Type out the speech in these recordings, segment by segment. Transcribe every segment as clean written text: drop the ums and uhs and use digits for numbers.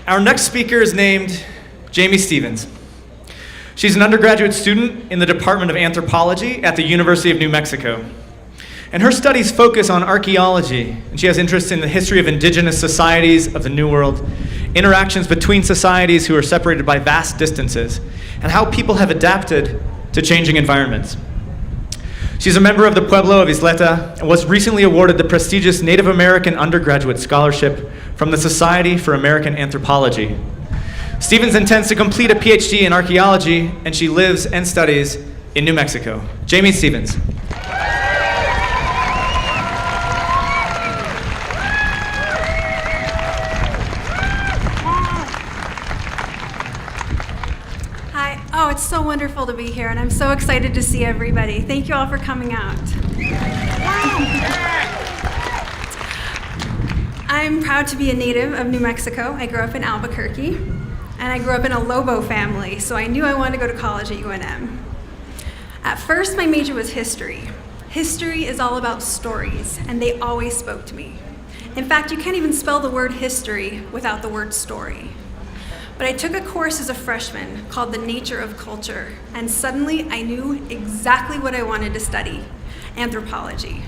Our next speaker is named Jamie Stevens. She's an undergraduate student in the Department of Anthropology at the University of New Mexico. And her studies focus on archeology, and she has interests in the history of indigenous societies of the New World, interactions between societies who are separated by vast distances, and how people have adapted to changing environments. She's a member of the Pueblo of Isleta and was recently awarded the prestigious Native American Undergraduate Scholarship from the Society for American Anthropology. Stevens intends to complete a PhD in archeology, and she lives and studies in New Mexico. Jamie Stevens. Oh, it's so wonderful to be here, and I'm so excited to see everybody. Thank you all for coming out. I'm proud to be a native of New Mexico. I grew up in Albuquerque, and I grew up in a Lobo family, so I knew I wanted to go to college at UNM. At first, my major was history. History is all about stories, and they always spoke to me. In fact, you can't even spell the word history without the word story. But I took a course as a freshman called The Nature of Culture, and suddenly I knew exactly what I wanted to study: anthropology.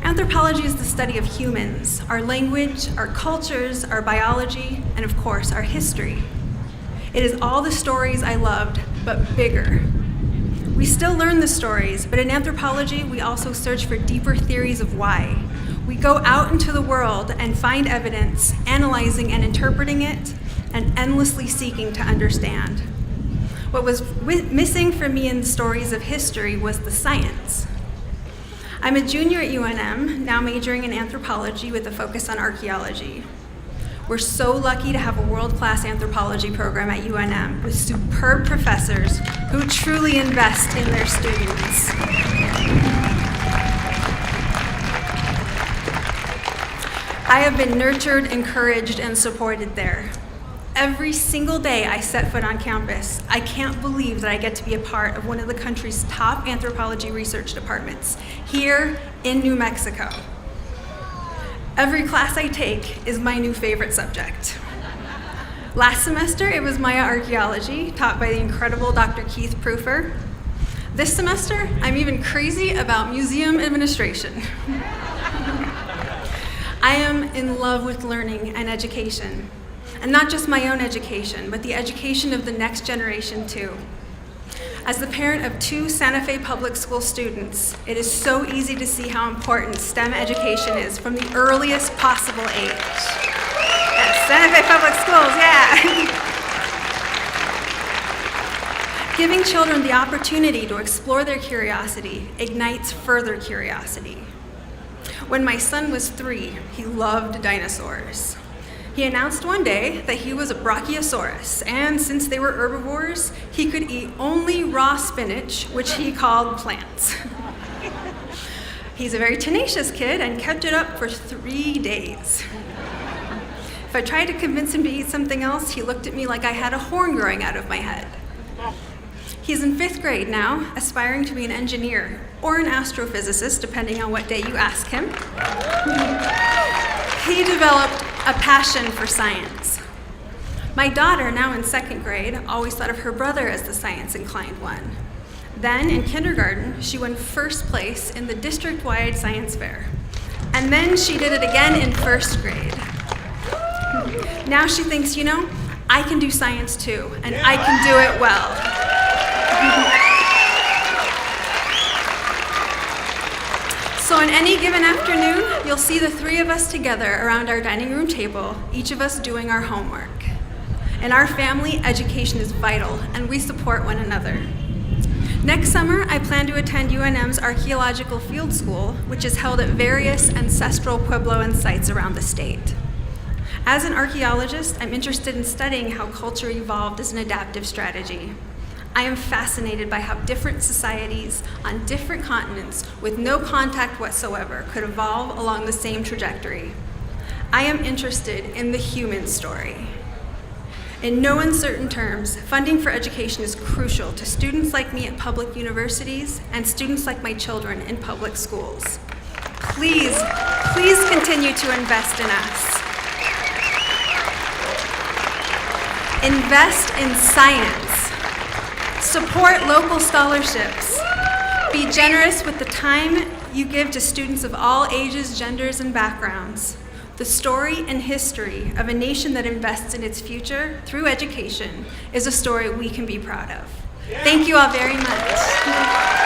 Anthropology is the study of humans, our language, our cultures, our biology, and of course, our history. It is all the stories I loved, but bigger. We still learn the stories, but in anthropology, we also search for deeper theories of why. We go out into the world and find evidence, analyzing and interpreting it, and endlessly seeking to understand. What was missing for me in the stories of history was the science. I'm a junior at UNM, now majoring in anthropology with a focus on archeology. We're so lucky to have a world-class anthropology program at UNM with superb professors who truly invest in their students. I have been nurtured, encouraged, and supported there. Every single day I set foot on campus, I can't believe that I get to be a part of one of the country's top anthropology research departments, here in New Mexico. Every class I take is my new favorite subject. Last semester, it was Maya archeology, taught by the incredible Dr. Keith Proofer. This semester, I'm even crazy about museum administration. I am in love with learning and education. And not just my own education, but the education of the next generation too. As the parent of 2 Santa Fe public school students, it is so easy to see how important STEM education is from the earliest possible age. Yes, Santa Fe public schools, yeah. Giving children the opportunity to explore their curiosity ignites further curiosity. When my son was 3, he loved dinosaurs. He announced one day that he was a brachiosaurus, and since they were herbivores, he could eat only raw spinach, which he called plants. He's a very tenacious kid and kept it up for 3 days. If I tried to convince him to eat something else, he looked at me like I had a horn growing out of my head. He's in 5th grade now, aspiring to be an engineer or an astrophysicist, depending on what day you ask him. He developed a passion for science. My daughter, now in 2nd grade, always thought of her brother as the science-inclined one. Then, in kindergarten, she won 1st place in the district-wide science fair. And then she did it again in 1st grade. Now she thinks, you know, I can do science too, and I can do it well. So on any given afternoon, you'll see the 3 of us together around our dining room table, each of us doing our homework. In our family, education is vital, and we support one another. Next summer, I plan to attend UNM's Archaeological Field School, which is held at various ancestral Puebloan sites around the state. As an archaeologist, I'm interested in studying how culture evolved as an adaptive strategy. I am fascinated by how different societies on different continents with no contact whatsoever could evolve along the same trajectory. I am interested in the human story. In no uncertain terms, funding for education is crucial to students like me at public universities and students like my children in public schools. Please continue to invest in us. Invest in science. Support local scholarships. Be generous with the time you give to students of all ages, genders, and backgrounds. The story and history of a nation that invests in its future through education is a story we can be proud of. Thank you all very much.